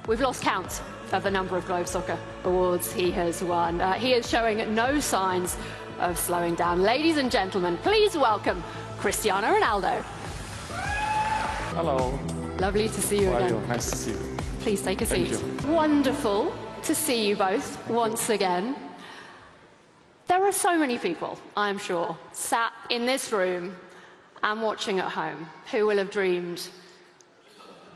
We've lost count of the number of Globe Soccer Awards he has won. He is showing no signs of slowing down. Ladies and gentlemen, please welcome Cristiano Ronaldo. Hello. Lovely to see you How again. are you? Nice to see you. Please take a seat. Thank you. Wonderful to see you both once again. There are so many people, I'm sure, sat in this room and watching at home who will have dreamed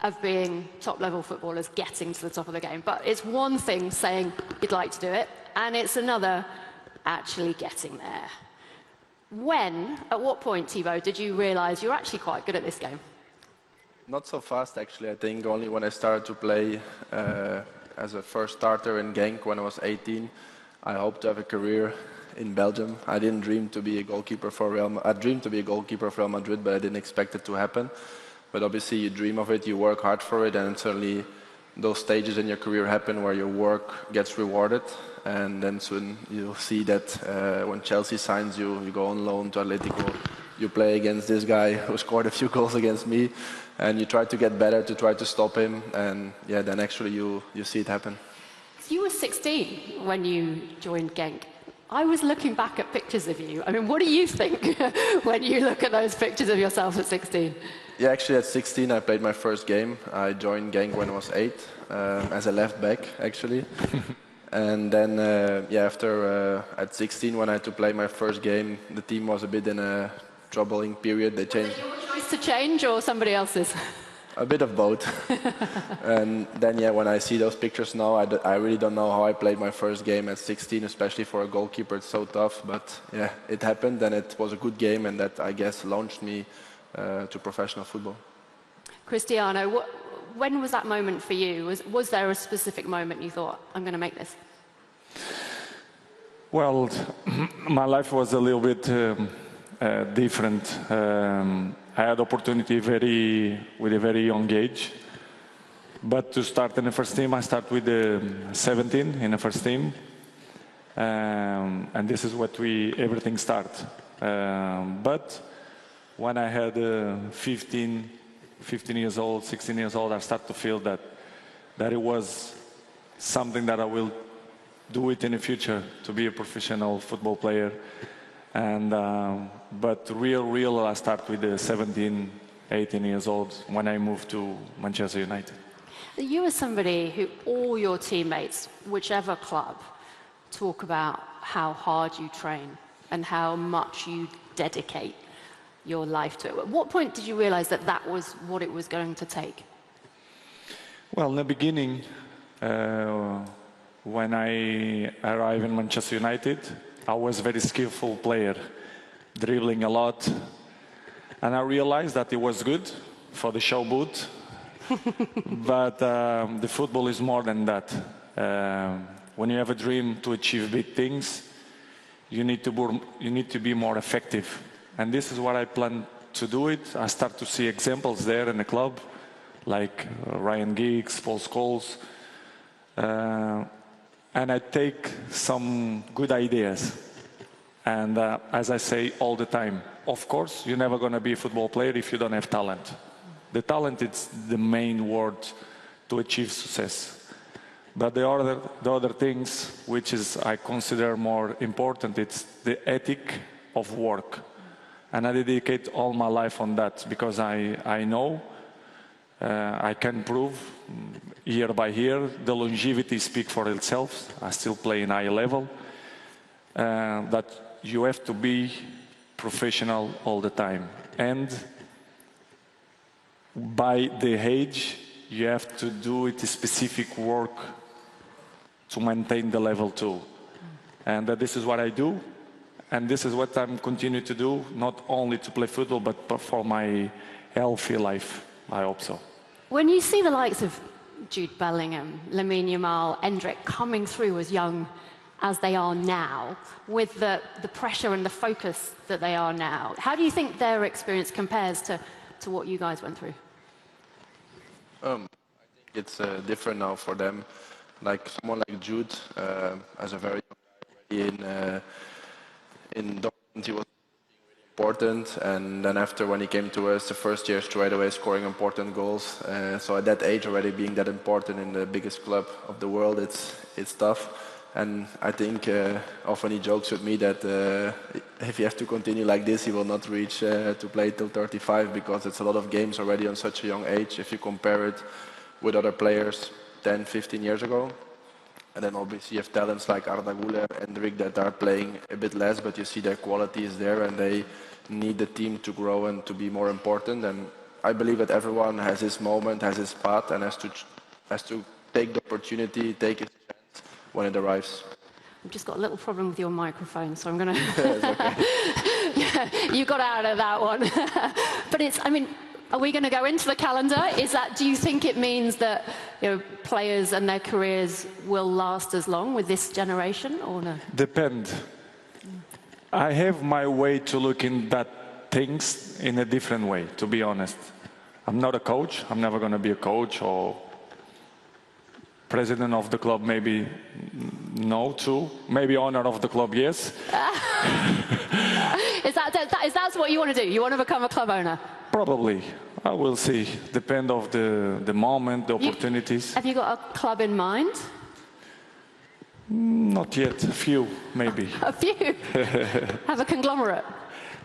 of being top-level footballers, getting to the top of the game. But it's one thing saying you'd like to do it, and it's another actually getting there. At what point, Thibaut, did you realise you're actually quite good at this game? Not so fast, actually. I think only when I started to play as a first starter in Genk when I was 18, I hoped to have a career in Belgium. I didn't dream to be a goalkeeper for Real Madrid. I dreamed to be a goalkeeper for Real Madrid, but I didn't expect it to happen. But obviously you dream of it, you work hard for it, and suddenly those stages in your career happen where your work gets rewarded. And then soon you'll see that when Chelsea signs you, you go on loan to Atletico, you play against this guy who scored a few goals against me, and you try to get better to try to stop him, and yeah, then actually you see it happen. You were 16 when you joined Genk. I was looking back at pictures of you. I mean, what do you think when you look at those pictures of yourself at 16? Yeah, actually at 16 I played my first game. I joined Genk when I was 8, as a left back actually. And then, after at 16 when I had to play my first game, the team was a bit in a troubling period. They changed. Was it your choice to change or somebody else's? A bit of both. And then, when I see those pictures now, I really don't know how I played my first game at 16, especially for a goalkeeper. It's so tough. But yeah, it happened, and it was a good game, and that, I guess, launched me to professional football. Cristiano, when was that moment for you? Was there a specific moment you thought, I'm going to make this? Well, my life was a little bit different. I had opportunity with a very young age. But to start in the first team, I start with 17 in the first team. And this is what everything starts. But when I had 15 years old, 16 years old, I started to feel that it was something that I will do it in the future, to be a professional football player. And but real, I start with 17, 18 years old when I moved to Manchester United. You are somebody who all your teammates, whichever club, talk about how hard you train and how much you dedicate your life to it. At what point did you realize that that was what it was going to take? Well, in the beginning, when I arrived in Manchester United, I was a very skillful player, dribbling a lot. And I realized that it was good for the show boot, but the football is more than that. When you have a dream to achieve big things, you need to be more effective. And this is what I plan to do it. I start to see examples there in the club, like Ryan Giggs, Paul Scholes. And I take some good ideas. And as I say all the time, of course, you're never going to be a football player if you don't have talent. The talent is the main word to achieve success. But the other things, which is I consider more important, it's the ethic of work. And I dedicate all my life on that, because I know I can prove year by year, the longevity speaks for itself. I still play in high level. That you have to be professional all the time. And by the age, you have to do it specific work to maintain the level too. And this is what I do. And this is what I'm continuing to do, not only to play football, but for my healthy life, I hope so. When you see the likes of Jude Bellingham, Lamine Yamal, Endrick coming through as young as they are now, with the pressure and the focus that they are now, how do you think their experience compares to what you guys went through? I think it's different now for them. Like someone like Jude, as a very young guy already in Dortmund, he was important. And then after, when he came to us, the first year straight away scoring important goals. So at that age already being that important in the biggest club of the world, it's tough. And I think often he jokes with me that if he has to continue like this, he will not reach to play till 35, because it's a lot of games already on such a young age if you compare it with other players 10, 15 years ago. And then obviously you have talents like Arda Güler and Rick that are playing a bit less, but you see their quality is there and they need the team to grow and to be more important. And I believe that everyone has his moment, has his path, and has to take the opportunity, take his chance when it arrives. I've just got a little problem with your microphone, so I'm going to... Yeah, you got out of that one. But it's, I mean, are we going to go into the calendar? Do you think it means that players and their careers will last as long with this generation, or no? Depend. I have my way to look in that things in a different way, to be honest. I'm not a coach. I'm never going to be a coach or president of the club, maybe no, too. Maybe owner of the club, yes. Is that what you want to do? You want to become a club owner? Probably. I will see. Depend of the moment, the opportunities. Have you got a club in mind? Not yet. A few, maybe. A few? Have a conglomerate?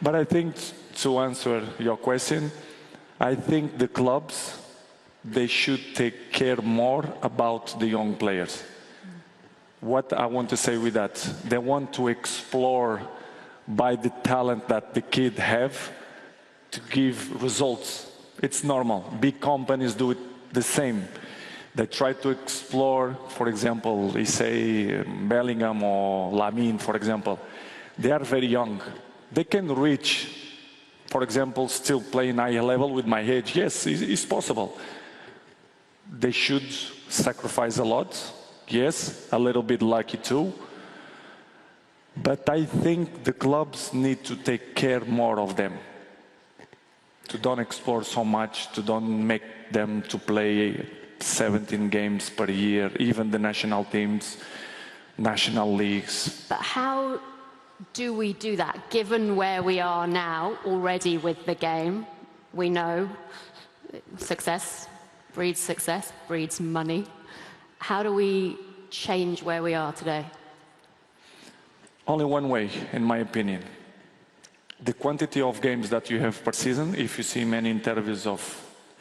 But I think, to answer your question, I think the clubs, they should take care more about the young players. What I want to say with that, they want to explore by the talent that the kid have to give results. It's normal. Big companies do it the same. They try to explore, for example, they say Bellingham or Lamine, for example. They are very young. They can reach, for example, still playing high level with my age. Yes, it's possible. They should sacrifice a lot. Yes, a little bit lucky too. But I think the clubs need to take care more of them. To don't explore so much, to don't make them to play 17 games per year, even the national teams, national leagues. But how do we do that, given where we are now already with the game? We know success breeds money. How do we change where we are today? Only one way, in my opinion. The quantity of games that you have per season, if you see many interviews of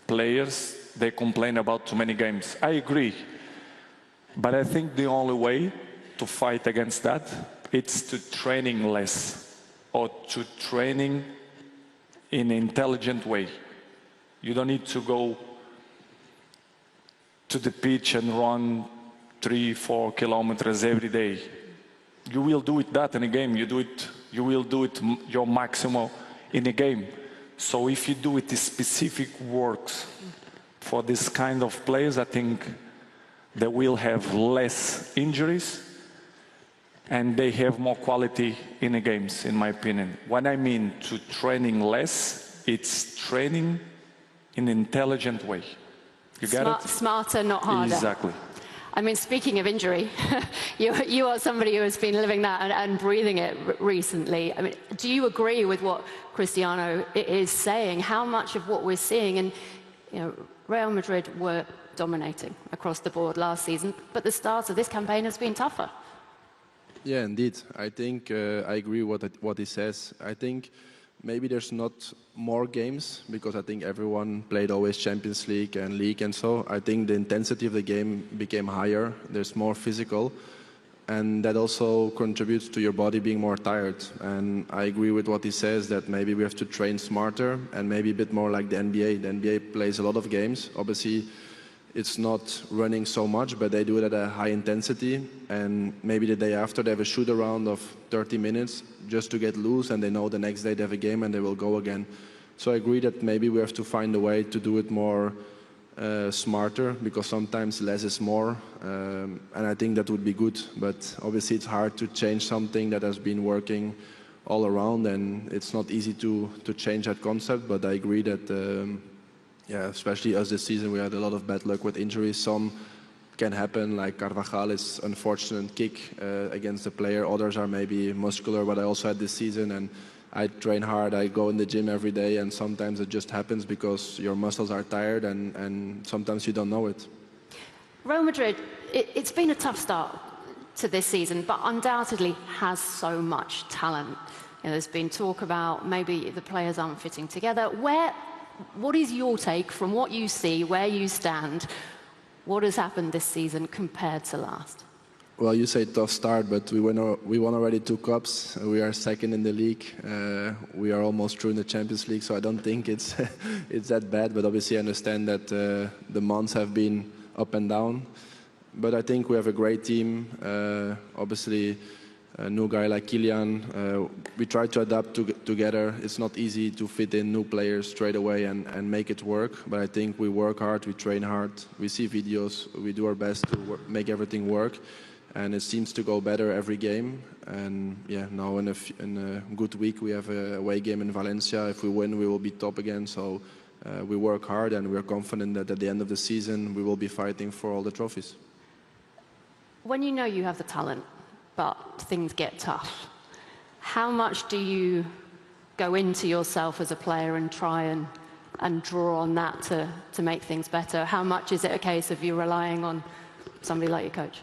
players, they complain about too many games. I agree. But I think the only way to fight against that, it's to training less or to training in an intelligent way. You don't need to go to the pitch and run 3-4 kilometers every day. You will do it that in a game. You will do it your maximum in a game. So if you do it the specific works for this kind of players, I think they will have less injuries and they have more quality in the games, in my opinion. When I mean to training less, it's training in an intelligent way. You get it? Smarter, not harder. Exactly. I mean, speaking of injury, you are somebody who has been living that and breathing it recently. I mean, do you agree with what Cristiano is saying? How much of what we're seeing, and Real Madrid were dominating across the board last season, but the start of this campaign has been tougher. Yeah, indeed. I think I agree with what he says. I think maybe there's not more games, because I think everyone played always Champions League and League, and so I think the intensity of the game became higher. There's more physical, and that also contributes to your body being more tired. And I agree with what he says, that maybe we have to train smarter and maybe a bit more like the NBA. The NBA plays a lot of games. Obviously, it's not running so much, but they do it at a high intensity, and maybe the day after they have a shoot around of 30 minutes just to get loose, and they know the next day they have a game and they will go again. So I agree that maybe we have to find a way to do it more smarter, because sometimes less is more, and I think that would be good. But obviously it's hard to change something that has been working all around, and it's not easy to change that concept. But I agree that yeah, especially us this season, we had a lot of bad luck with injuries. Some can happen, like Carvajal's unfortunate kick against the player. Others are maybe muscular, what I also had this season. And I train hard, I go in the gym every day, and sometimes it just happens because your muscles are tired, and sometimes you don't know it. Real Madrid, it's been a tough start to this season, but undoubtedly has so much talent. There's been talk about maybe the players aren't fitting together. What is your take from what you see, where you stand? What has happened this season compared to last? Well, you say tough start, but we won already 2 cups. We are second in the league. We are almost through in the Champions League, so I don't think it's it's that bad. But obviously, I understand that the months have been up and down. But I think we have a great team. Obviously, a new guy like Kylian. We try to adapt together. It's not easy to fit in new players straight away and make it work. But I think we work hard, we train hard, we see videos, we do our best to make everything work. And it seems to go better every game. And yeah, now in a good week we have a away game in Valencia. If we win, we will be top again. So we work hard, and we're confident that at the end of the season we will be fighting for all the trophies. When you know you have the talent, but things get tough, how much do you go into yourself as a player and try and draw on that to make things better? How much is it a case of you relying on somebody like your coach?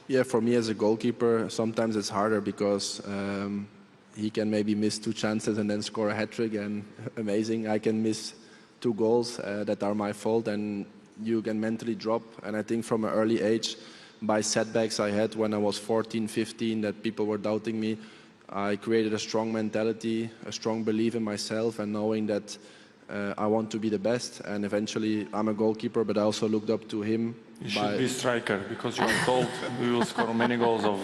Yeah, for me as a goalkeeper, sometimes it's harder because he can maybe miss 2 chances and then score a hat-trick, and amazing. I can miss 2 goals that are my fault, and you can mentally drop. And I think from an early age, by setbacks I had when I was 14, 15, that people were doubting me, I created a strong mentality, a strong belief in myself, and knowing that I want to be the best. And eventually I'm a goalkeeper, but I also looked up to him. You should be striker, because you are told we will score many goals of...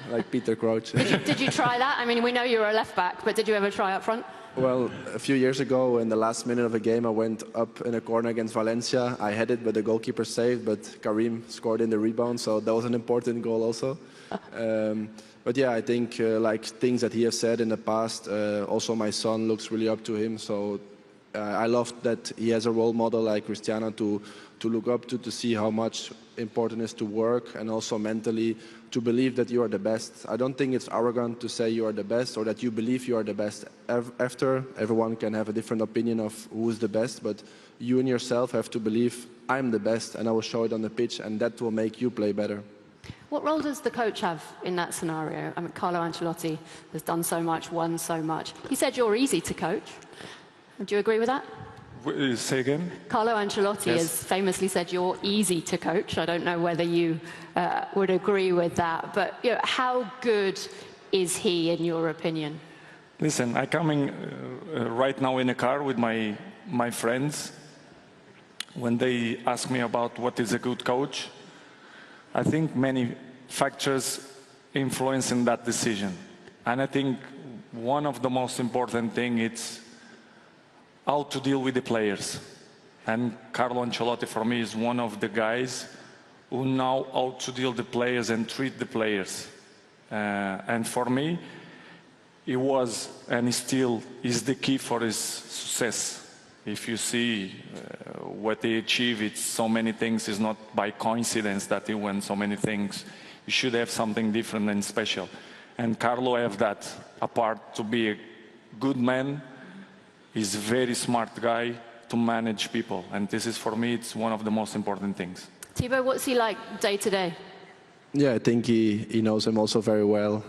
like Peter Crouch. Did you try that? I mean, we know you were a left back, but did you ever try up front? Well, a few years ago, in the last minute of a game, I went up in a corner against Valencia. I had it, but the goalkeeper saved, but Karim scored in the rebound, so that was an important goal also. But yeah, I think like things that he has said in the past, also my son looks really up to him, so I love that he has a role model like Christiano to look up to see how much important it is to work, and also mentally to believe that you are the best. I don't think it's arrogant to say you are the best, or that you believe you are the best. After, everyone can have a different opinion of who is the best, but you and yourself have to believe, I'm the best, and I will show it on the pitch, and that will make you play better. What role does the coach have in that scenario? I mean, Carlo Ancelotti has done so much, won so much. He said you're easy to coach. Do you agree with that? Say again? Carlo Ancelotti has famously said you're easy to coach. I don't know whether you would agree with that, but how good is he in your opinion? Listen, I'm coming right now in a car with my friends. When they ask me about what is a good coach, I think many factors influence in that decision. And I think one of the most important things is how to deal with the players. And Carlo Ancelotti, for me, is one of the guys who know how to deal with the players and treat the players. And for me, he was, and he still is, the key for his success. If you see what he achieved, it's so many things. It's not by coincidence that he won so many things. You should have something different and special. And Carlo have that, apart to be a good man. He's a very smart guy to manage people, and this is, for me, it's one of the most important things. Thibaut, what's he like day to day? Yeah, I think he knows him also very well.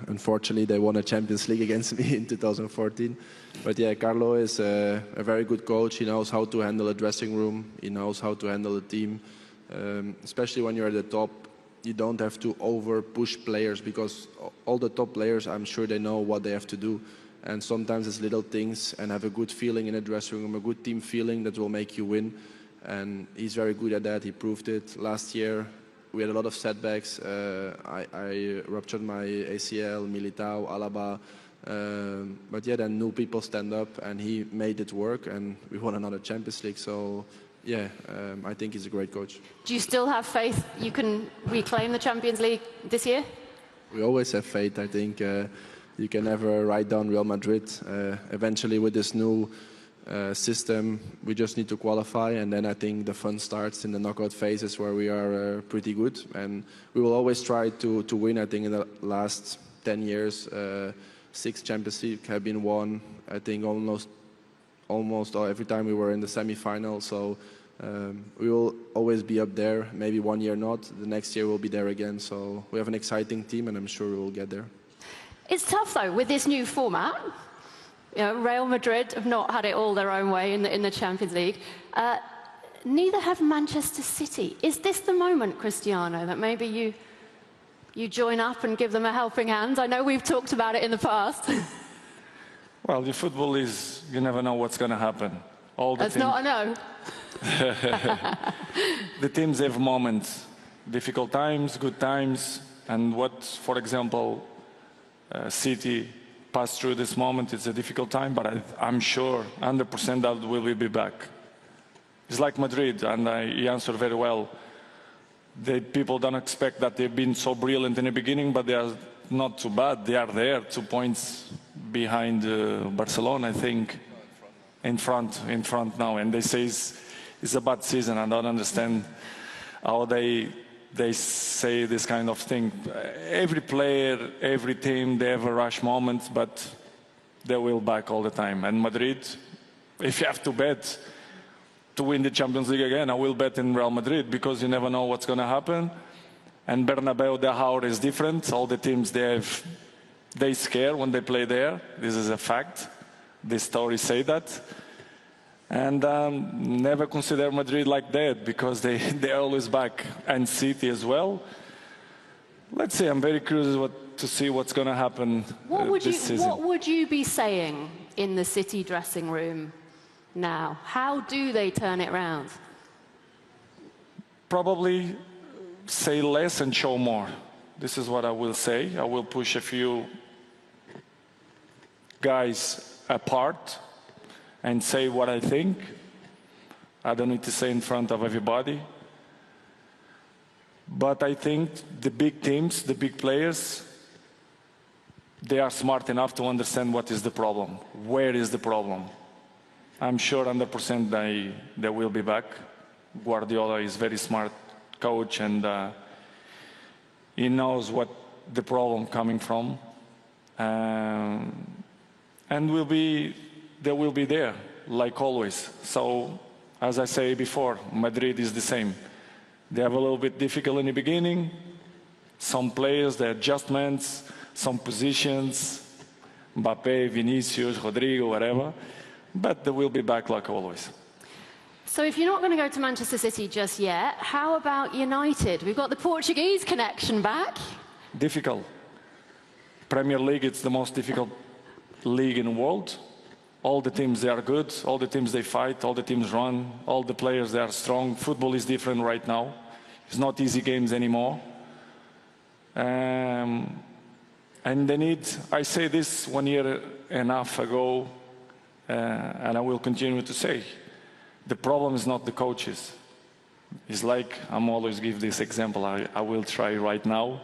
Unfortunately, they won a Champions League against me in 2014. But yeah, Carlo is a very good coach. He knows how to handle a dressing room. He knows how to handle a team. Especially when you're at the top, you don't have to over-push players, because all the top players, I'm sure they know what they have to do. And sometimes it's little things, and have a good feeling in a dressing room, a good team feeling that will make you win. And he's very good at that. He proved it. Last year, we had a lot of setbacks. I ruptured my ACL, Militao, Alaba. But yeah, then new people stand up, and he made it work, and we won another Champions League. So yeah, I think he's a great coach. Do you still have faith you can reclaim the Champions League this year? We always have faith, I think. You can never write down Real Madrid. Eventually, with this new system, we just need to qualify, and then I think the fun starts in the knockout phases, where we are pretty good. And we will always try to win. I think in the last 10 years, 6 Champions League have been won. I think almost every time we were in the semi-final. So we will always be up there. Maybe one year not. The next year we'll be there again. So we have an exciting team, and I'm sure we will get there. It's tough though with this new format. You know, Real Madrid have not had it all their own way in the Champions League. Neither have Manchester City. Is this the moment, Cristiano, that maybe you join up and give them a helping hand? I know we've talked about it in the past. Well, the football is, you never know what's going to happen. That's not a no. The teams have moments, difficult times, good times, and what, for example, City passed through this moment, it's a difficult time, but I'm sure 100% that we will be back. It's like Madrid, and he answered very well. People don't expect that they've been so brilliant in the beginning, but they are not too bad. They are there, 2 points behind Barcelona, I think, in front now. And they say it's a bad season. I don't understand how they say this kind of thing. Every player, every team, they have a rush moment, but they will back all the time. And Madrid, if you have to bet to win the Champions League again, I will bet in Real Madrid, because you never know what's going to happen. And Bernabeu, the aura is different. All the teams, they scare when they play there. This is a fact. The stories say that. And never consider Madrid like that, because they're always back. And City as well. Let's see, I'm very curious to see what's going to happen this season. What would you be saying in the City dressing room now? How do they turn it around? Probably say less and show more. This is what I will say. I will push a few guys apart and say what I think. I don't need to say in front of everybody. But I think the big teams, the big players, they are smart enough to understand what is the problem. Where is the problem? I'm sure 100% they will be back. Guardiola is a very smart coach, and he knows what the problem coming from. And they will be there, like always. So, as I say before, Madrid is the same. They have a little bit difficult in the beginning. Some players, the adjustments, some positions, Mbappé, Vinicius, Rodrigo, whatever. But they will be back like always. So if you're not going to go to Manchester City just yet, how about United? We've got the Portuguese connection back. Difficult. Premier League, it's the most difficult league in the world. All the teams, they are good. All the teams, they fight. All the teams run. All the players, they are strong. Football is different right now. It's not easy games anymore. And they need, I say this 1.5 years ago, and I will continue to say, the problem is not the coaches. It's like, I'm always give this example, I will try right now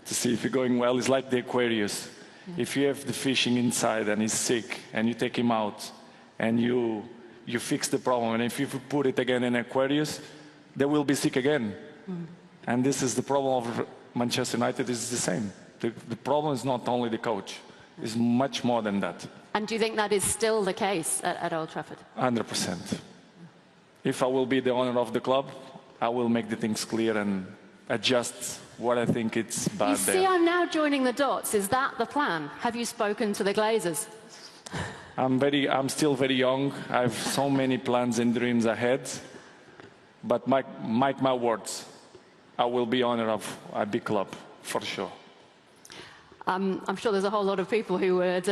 to see if it's going well. It's like the Aquarius. If you have the fishing inside and he's sick, and you take him out, and you fix the problem, and if you put it again in Aquarius, they will be sick again. And this is the problem of Manchester United, is the same. The problem is not only the coach, it's much more than that. And do you think that is still the case at Old Trafford? 100%. If I will be the owner of the club, I will make the things clear and adjust what I think it's bad You see, there. I'm now joining the dots. Is that the plan? Have you spoken to the Glazers? I'm still very young. I have so many plans and dreams ahead. But mark my words, I will be owner of a big club, for sure. I'm sure there's a whole lot of people who would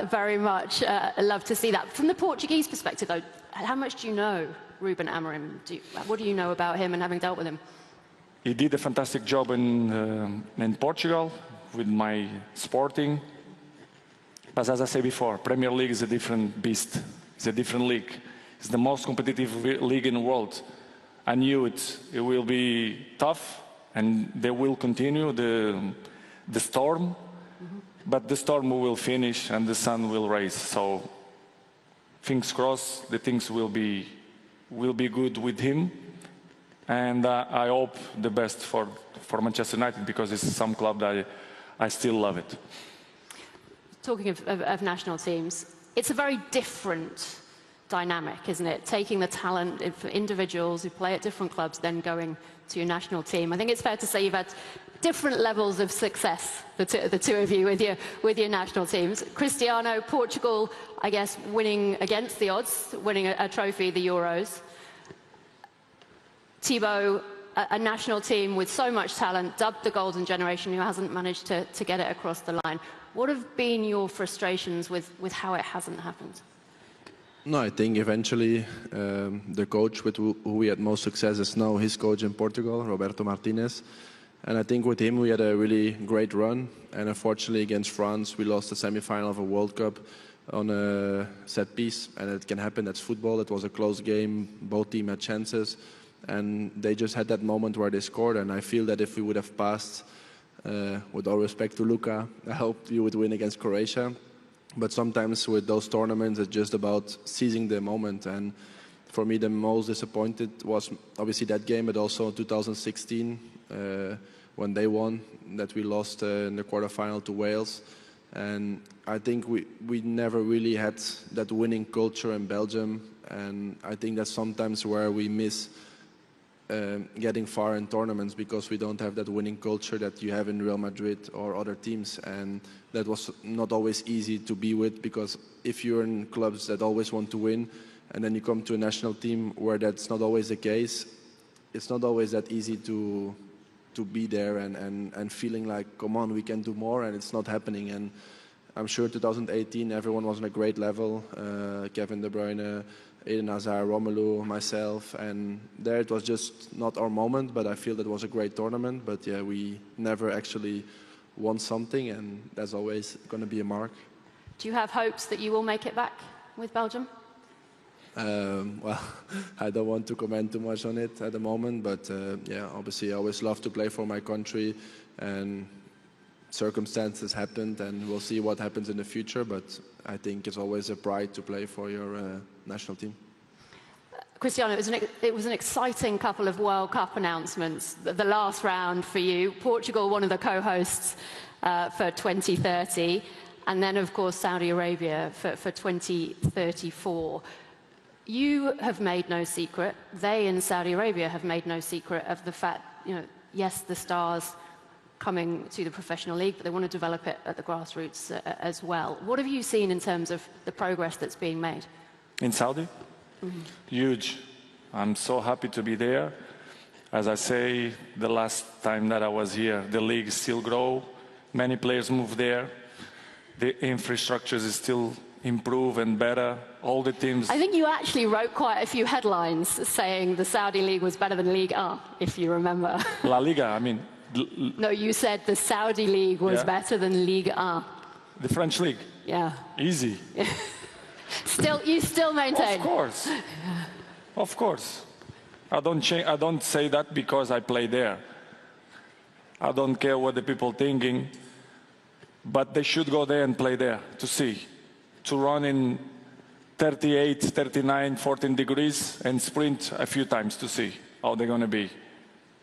very much love to see that. From the Portuguese perspective, though, how much do you know Ruben Amorim? What do you know about him and having dealt with him? He did a fantastic job in Portugal with my Sporting. But as I said before, Premier League is a different beast. It's a different league. It's the most competitive league in the world. I knew it will be tough, and they will continue the storm. But the storm will finish and the sun will rise. So, fingers crossed, the things will be good with him. And I hope the best for Manchester United, because it's some club that I still love it. talking of national teams, it's a very different dynamic, isn't it? Taking the talent for individuals who play at different clubs, then going to your national team. I think it's fair to say you've had different levels of success, the two of you, with your national teams. Cristiano, Portugal, I guess, winning against the odds, winning a trophy, the Euros. Thibaut, a national team with so much talent, dubbed the golden generation, who hasn't managed to get it across the line. What have been your frustrations with how it hasn't happened? No, I think eventually the coach with who we had most success is now his coach in Portugal, Roberto Martinez. And I think with him we had a really great run. And unfortunately against France we lost the semi-final of a World Cup on a set piece. And it can happen, that's football. It was a close game, both teams had chances. And they just had that moment where they scored. And I feel that if we would have passed, with all respect to Luka, I hope you would win against Croatia. But sometimes with those tournaments, it's just about seizing the moment. And for me, the most disappointed was obviously that game, but also 2016 when they won, that we lost in the quarterfinal to Wales. And I think we never really had that winning culture in Belgium. And I think that's sometimes where we miss getting far in tournaments, because we don't have that winning culture that you have in Real Madrid or other teams. And that was not always easy to be with, because if you're in clubs that always want to win and then you come to a national team where that's not always the case, it's not always that easy to be there and feeling like, come on, we can do more, and it's not happening. And I'm sure 2018 everyone was on a great level, Kevin De Bruyne, Eden Hazard, Romelu, myself, and there it was just not our moment, but I feel that was a great tournament. But yeah, we never actually won something, and that's always going to be a mark. Do you have hopes that you will make it back with Belgium? Well, I don't want to comment too much on it at the moment, but yeah, obviously I always love to play for my country, and circumstances happened, and we'll see what happens in the future, but I think it's always a pride to play for your national team. Cristiano, it was an exciting couple of World Cup announcements. The last round for you, Portugal, one of the co-hosts for 2030, and then of course Saudi Arabia for 2034. You have made no secret, they in Saudi Arabia have made no secret of the fact, yes, the stars coming to the professional league, but they want to develop it at the grassroots as well. What have you seen in terms of the progress that's being made? In Saudi? Mm-hmm. Huge. I'm so happy to be there. As I say, the last time that I was here, the league still grow. Many players move there. The infrastructures is still improve and better. All the teams. I think you actually wrote quite a few headlines saying the Saudi league was better than Ligue 1, if you remember. La Liga, I mean. No, you said the Saudi league was better than Ligue 1. The French league? Yeah. Easy. You still maintain? Of course. Of course. I don't say that because I play there. I don't care what the people thinking, but they should go there and play there to see. To run in 38, 39, 14 degrees and sprint a few times to see how they're going to be.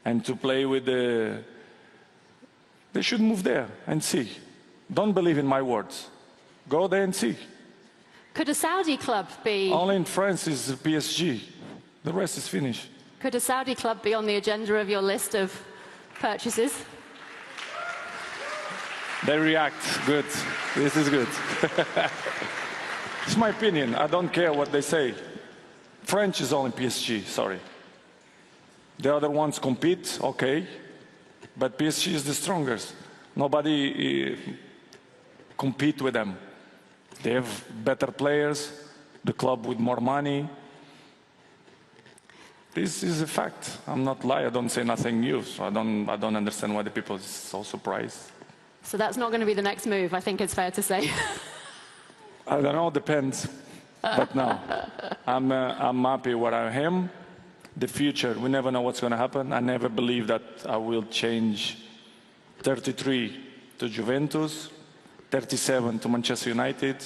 And to play with the... They should move there and see. Don't believe in my words. Go there and see. Could a Saudi club be... Only in France is PSG. The rest is finished. Could a Saudi club be on the agenda of your list of purchases? They react. Good. This is good. It's my opinion. I don't care what they say. French is only PSG, sorry. The other ones compete, okay. But PSG is the strongest. Nobody compete with them. They have better players, the club with more money. This is a fact. I'm not lying. I don't say nothing new. So I don't understand why the people are so surprised. So that's not going to be the next move, I think it's fair to say. I don't know, depends. But no, I'm happy where I am. The future, we never know what's going to happen. I never believe that I will change 33 to Juventus, 37 to Manchester United,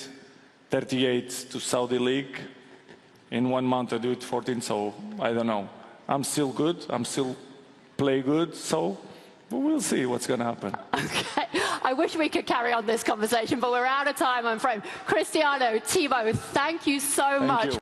38 to Saudi League. In 1 month I do it 14, so I don't know. I'm still good, I'm still play good, so we'll see what's going to happen. Okay, I wish we could carry on this conversation, but we're out of time, I'm afraid. Cristiano, Thibaut, thank you so much. You.